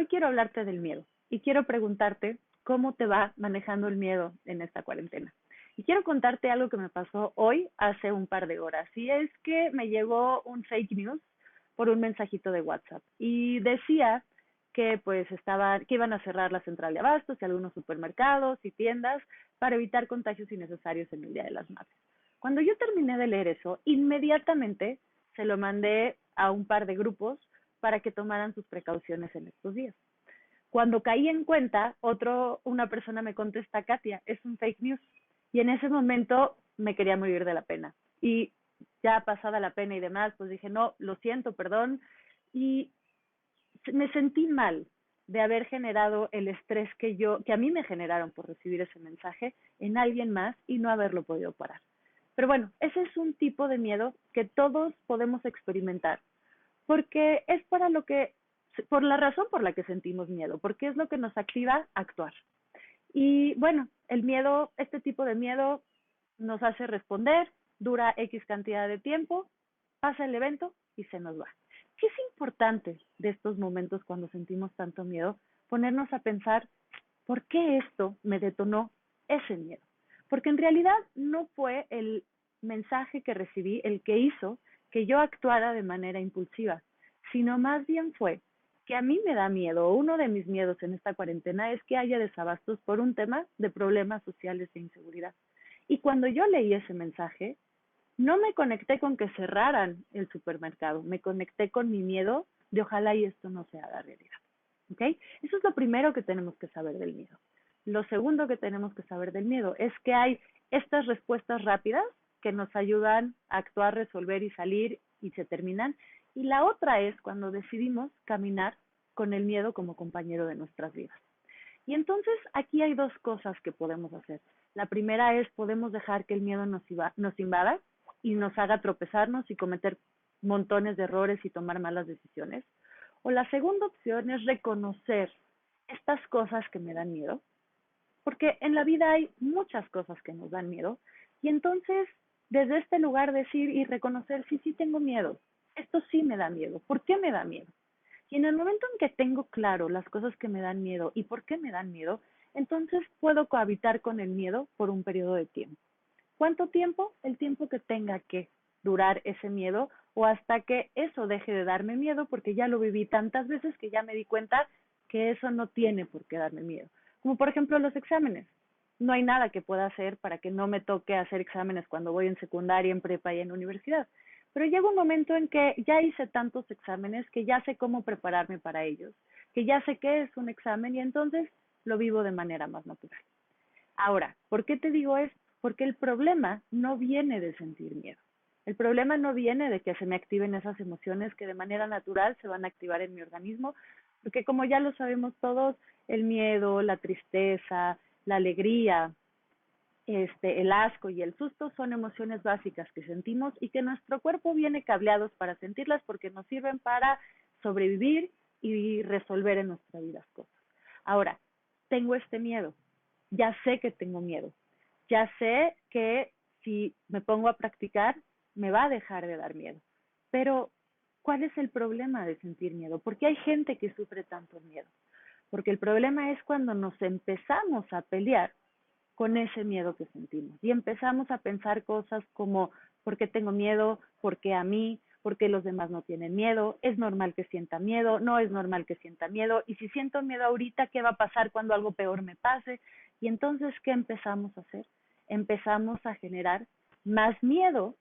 Hoy quiero hablarte del miedo y quiero preguntarte cómo te va manejando el miedo en esta cuarentena. Y quiero contarte algo que me pasó hoy hace un par de horas. Y es que me llegó un fake news por un mensajito de WhatsApp y decía que que iban a cerrar la central de abastos y algunos supermercados y tiendas para evitar contagios innecesarios en el Día de las Madres. Cuando yo terminé de leer eso, inmediatamente se lo mandé a un par de grupos para que tomaran sus precauciones en estos días. Cuando caí en cuenta, una persona me contesta: Katia, es un fake news. Y en ese momento me quería morir de la pena. Y ya pasada la pena y demás, pues dije: no, lo siento, perdón. Y me sentí mal de haber generado el estrés que a mí me generaron por recibir ese mensaje en alguien más y no haberlo podido parar. Pero bueno, ese es un tipo de miedo que todos podemos experimentar, porque es por la razón por la que sentimos miedo, porque es lo que nos activa a actuar. Y bueno, el miedo, este tipo de miedo nos hace responder, dura X cantidad de tiempo, pasa el evento y se nos va. ¿Qué es importante de estos momentos cuando sentimos tanto miedo? Ponernos a pensar, ¿por qué esto me detonó ese miedo? Porque en realidad no fue el mensaje que recibí el que hizo que yo actuara de manera impulsiva, sino más bien fue que a mí me da miedo, uno de mis miedos en esta cuarentena es que haya desabastos por un tema de problemas sociales e inseguridad. Y cuando yo leí ese mensaje, no me conecté con que cerraran el supermercado, me conecté con mi miedo de ojalá y esto no se haga realidad. ¿Ok? Eso es lo primero que tenemos que saber del miedo. Lo segundo que tenemos que saber del miedo es que hay estas respuestas rápidas que nos ayudan a actuar, resolver y salir y se terminan. Y la otra es cuando decidimos caminar con el miedo como compañero de nuestras vidas. Y entonces aquí hay dos cosas que podemos hacer. La primera es podemos dejar que el miedo nos invada y nos haga tropezarnos y cometer montones de errores y tomar malas decisiones. O la segunda opción es reconocer estas cosas que me dan miedo, porque en la vida hay muchas cosas que nos dan miedo, y entonces desde este lugar decir y reconocer, sí, sí tengo miedo, esto sí me da miedo, ¿por qué me da miedo? Y en el momento en que tengo claro las cosas que me dan miedo y por qué me dan miedo, entonces puedo cohabitar con el miedo por un periodo de tiempo. ¿Cuánto tiempo? El tiempo que tenga que durar ese miedo o hasta que eso deje de darme miedo, porque ya lo viví tantas veces que ya me di cuenta que eso no tiene por qué darme miedo. Como por ejemplo los exámenes. No hay nada que pueda hacer para que no me toque hacer exámenes cuando voy en secundaria, en prepa y en universidad. Pero llega un momento en que ya hice tantos exámenes que ya sé cómo prepararme para ellos, que ya sé qué es un examen y entonces lo vivo de manera más natural. Ahora, ¿por qué te digo esto? Porque el problema no viene de sentir miedo. El problema no viene de que se me activen esas emociones que de manera natural se van a activar en mi organismo, porque como ya lo sabemos todos, el miedo, la tristeza, la alegría, el asco y el susto son emociones básicas que sentimos y que nuestro cuerpo viene cableados para sentirlas porque nos sirven para sobrevivir y resolver en nuestra vida las cosas. Ahora, tengo este miedo, ya sé que tengo miedo, ya sé que si me pongo a practicar me va a dejar de dar miedo, pero ¿cuál es el problema de sentir miedo? ¿Por qué hay gente que sufre tanto miedo? Porque el problema es cuando nos empezamos a pelear con ese miedo que sentimos y empezamos a pensar cosas como ¿por qué tengo miedo? ¿Por qué a mí? ¿Por qué los demás no tienen miedo? ¿Es normal que sienta miedo? ¿No es normal que sienta miedo? Y si siento miedo ahorita, ¿qué va a pasar cuando algo peor me pase? Y entonces, ¿qué empezamos a hacer? Empezamos a generar más miedo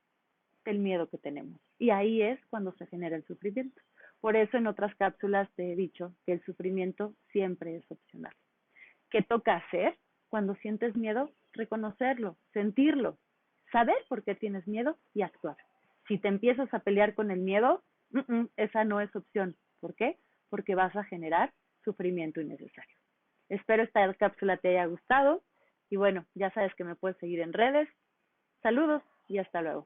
del miedo que tenemos. Y ahí es cuando se genera el sufrimiento. Por eso en otras cápsulas te he dicho que el sufrimiento siempre es opcional. ¿Qué toca hacer cuando sientes miedo? Reconocerlo, sentirlo, saber por qué tienes miedo y actuar. Si te empiezas a pelear con el miedo, esa no es opción. ¿Por qué? Porque vas a generar sufrimiento innecesario. Espero esta cápsula te haya gustado y bueno, ya sabes que me puedes seguir en redes. Saludos y hasta luego.